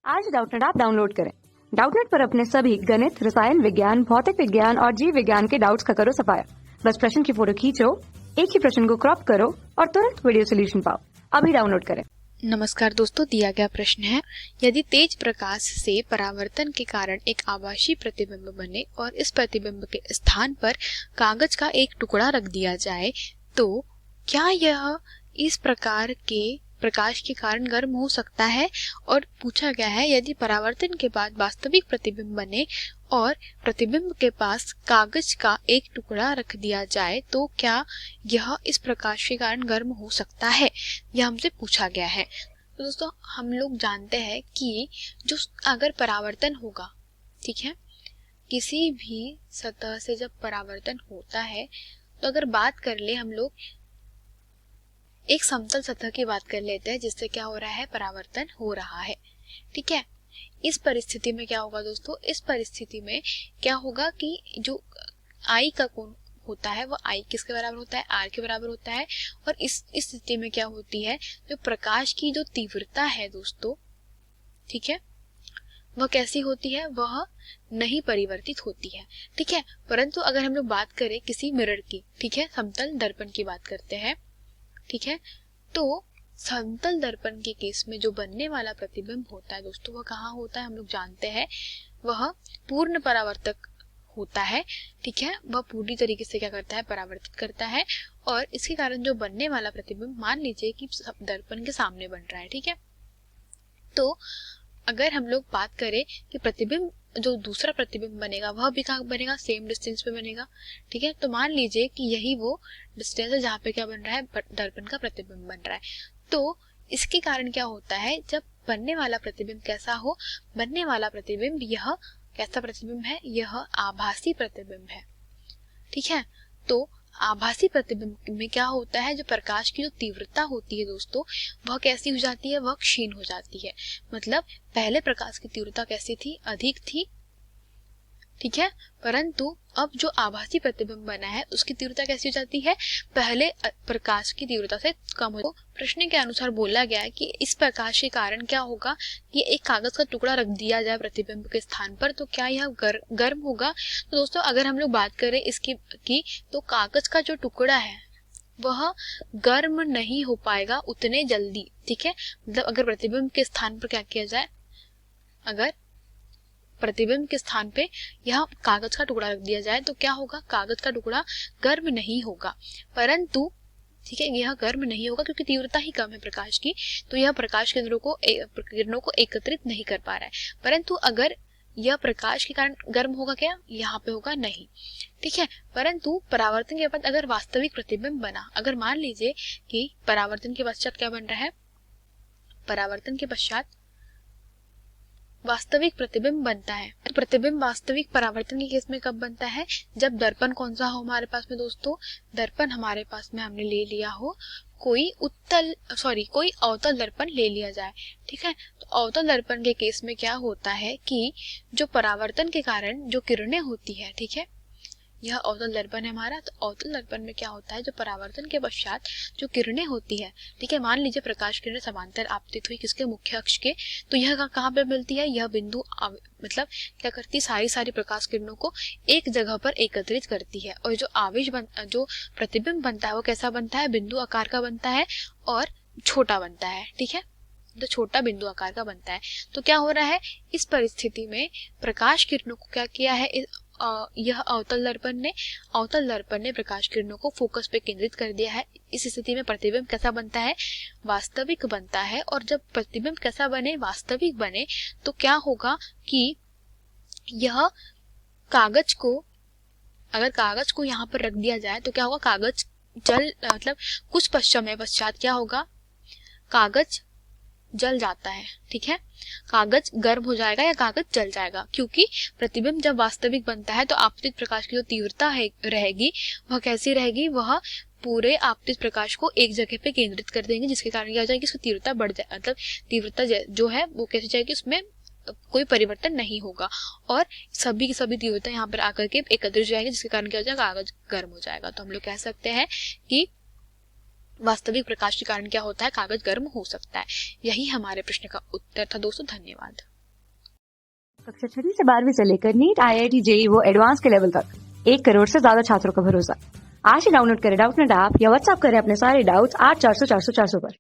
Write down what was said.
आज Doubtnut app download करें। Doubtnut पर अपने सभी गणित, रसायन विज्ञान, भौतिक विज्ञान और जीव विज्ञान के डाउट्स का करो सफाया। बस प्रश्न की फोटो खींचो, एक ही प्रश्न को क्रॉप करो और तुरंत वीडियो सोल्यूशन पाओ। अभी डाउनलोड करें। नमस्कार दोस्तों, दिया गया प्रश्न है, यदि तेज प्रकाश से परावर्तन के कारण एक आभासी प्रतिबिंब बने और इस प्रतिबिंब के स्थान पर कागज का एक टुकड़ा रख दिया जाए तो क्या यह इस प्रकार के प्रकाश के कारण गर्म हो सकता है। और पूछा गया है, यदि परावर्तन के बाद वास्तविक प्रतिबिंब बने और प्रतिबिंब के पास कागज का एक टुकड़ा रख दिया जाए तो क्या यह इस प्रकाश के कारण गर्म हो सकता है, यह हमसे पूछा गया है। तो दोस्तों, हम लोग जानते हैं कि जो अगर परावर्तन होगा, ठीक है, किसी भी सतह से जब परावर्तन होता है तो अगर बात कर ले हम लोग एक समतल सतह की बात कर लेते हैं जिससे क्या हो रहा है, परावर्तन हो रहा है, ठीक है। इस परिस्थिति में क्या होगा दोस्तों, इस परिस्थिति में क्या होगा कि जो आई का कोण होता है वो आई किसके बराबर होता है, आर के बराबर होता है। और इस स्थिति में क्या होती है, जो प्रकाश की जो तीव्रता है दोस्तों, ठीक है, वह कैसी होती है, वह नहीं परिवर्तित होती है, ठीक है। परंतु अगर हम लोग बात करें किसी मिरर की, ठीक है, समतल दर्पण की बात करते हैं, ठीक है, तो समतल दर्पण के केस में जो बनने वाला प्रतिबिंब होता है दोस्तों, वह कहाँ होता है, हम लोग जानते हैं वह पूर्ण परावर्तक होता है, ठीक है। वह पूरी तरीके से क्या करता है, परावर्तित करता है। और इसके कारण जो बनने वाला प्रतिबिंब, मान लीजिए कि दर्पण के सामने बन रहा है, ठीक है, तो अगर हम लोग बात करें कि प्रतिबिंब जो दूसरा प्रतिबिंब बनेगा वह भी कहाँ बनेगा, सेम डिस्टेंस पे बनेगा, ठीक है। तो मान लीजिए कि यही वो डिस्टेंस है जहाँ पे क्या बन रहा है, दर्पण का प्रतिबिंब बन रहा है। तो इसके कारण क्या होता है, जब बनने वाला प्रतिबिंब कैसा हो, बनने वाला प्रतिबिंब यह कैसा प्रतिबिंब है, यह आभासी प्रतिबिंब है, ठीक है। तो आभासी प्रतिबिंब में क्या होता है, जो प्रकाश की जो तीव्रता होती है दोस्तों, वह कैसी हो जाती है, वह क्षीण हो जाती है। मतलब पहले प्रकाश की तीव्रता कैसी थी, अधिक थी, ठीक है, परंतु अब जो आभासी प्रतिबिंब बना है उसकी तीव्रता कैसी हो जाती है, पहले प्रकाश की तीव्रता से कम हो। प्रश्न के अनुसार बोला गया है कि इस प्रकाश के कारण क्या होगा कि एक कागज का टुकड़ा रख दिया जाए प्रतिबिंब के स्थान पर, तो क्या यह गर्म होगा। तो दोस्तों, अगर हम लोग बात करें इसकी की, तो कागज का जो टुकड़ा है वह गर्म नहीं हो पाएगा उतने जल्दी, ठीक है। मतलब अगर प्रतिबिंब के स्थान पर क्या किया जाए, अगर प्रतिबिंब के स्थान पे यह कागज का टुकड़ा रख दिया जाए तो क्या होगा, कागज का टुकड़ा गर्म नहीं होगा, परंतु ठीक है, यह गर्म नहीं होगा क्योंकि तीव्रता ही कम है प्रकाश की, तो यह प्रकाश किरणों को एकत्रित नहीं कर पा रहा है। परंतु अगर यह प्रकाश के कारण गर्म होगा, क्या यहाँ पे होगा, नहीं, ठीक है। परंतु परावर्तन के बाद अगर वास्तविक प्रतिबिंब बना, अगर मान लीजिए कि परावर्तन के पश्चात क्या बन रहा है, परावर्तन के पश्चात वास्तविक प्रतिबिंब बनता है। तो प्रतिबिंब वास्तविक परावर्तन के केस में कब बनता है, जब दर्पण कौन सा हो हमारे पास में दोस्तों, दर्पण हमारे पास में हमने ले लिया हो कोई कोई अवतल दर्पण ले लिया जाए, ठीक है। तो अवतल दर्पण के केस में क्या होता है कि जो परावर्तन के कारण जो किरणें होती है, ठीक है, यह अवतल दर्पण है हमारा। तो अवतल दर्पण में क्या होता है, जो परावर्तन के पश्चात जो किरणें होती है, ठीक है, मान लीजिए प्रकाश किरणें समांतर आपतित हुई किसके, मुख्य अक्ष के, तो यह कहाँ पे मिलती है, यह बिंदु मतलब क्या करती है, सारी प्रकाश किरणों को एक जगह पर एकत्रित करती है। और जो प्रतिबिंब बनता है वो कैसा बनता है, बिंदु आकार का बनता है और छोटा बनता है, ठीक है, तो छोटा बिंदु आकार का बनता है। तो क्या हो रहा है, इस परिस्थिति में प्रकाश किरणों को क्या किया है, यह अवतल दर्पण ने प्रकाश किरणों को फोकस पे केंद्रित कर दिया है। इस स्थिति में प्रतिबिंब कैसा बनता है, वास्तविक बनता है। और जब प्रतिबिंब कैसा बने, वास्तविक बने, तो क्या होगा कि यह अगर कागज को यहाँ पर रख दिया जाए तो क्या होगा, कागज मतलब कुछ समय पश्चात क्या होगा, कागज जल जाता है, ठीक है, कागज गर्म हो जाएगा या कागज जल जाएगा, क्योंकि प्रतिबिंब जब वास्तविक बनता है तो आपतित प्रकाश की जो तीव्रता है रहेगी वह कैसी रहेगी, वह पूरे आपतित प्रकाश को एक जगह पे केंद्रित कर देंगे, जिसके कारण क्या हो जाएगी, उसकी तीव्रता बढ़ जाए, मतलब तीव्रता जो है वो कैसी जाएगी, उसमें कोई परिवर्तन नहीं होगा और सभी की सभी तीव्रता यहाँ पर आकर के एकत्रित हो जाएगी, जिसके कारण क्या हो जाएगा, कागज गर्म हो जाएगा। तो हम लोग कह सकते हैं कि वास्तविक प्रकाश के कारण क्या होता है, कागज गर्म हो सकता है। यही हमारे प्रश्न का उत्तर था दोस्तों, धन्यवाद। कक्षा 6वीं से 12वीं से लेकर नीट, IIT, JEE वो एडवांस के लेवल तक 1 करोड़ से ज्यादा छात्रों का भरोसा। आज ही डाउनलोड करें डाउटनेट ऐप या व्हाट्सएप करें अपने सारे डाउट्स 8400 400 400 पर।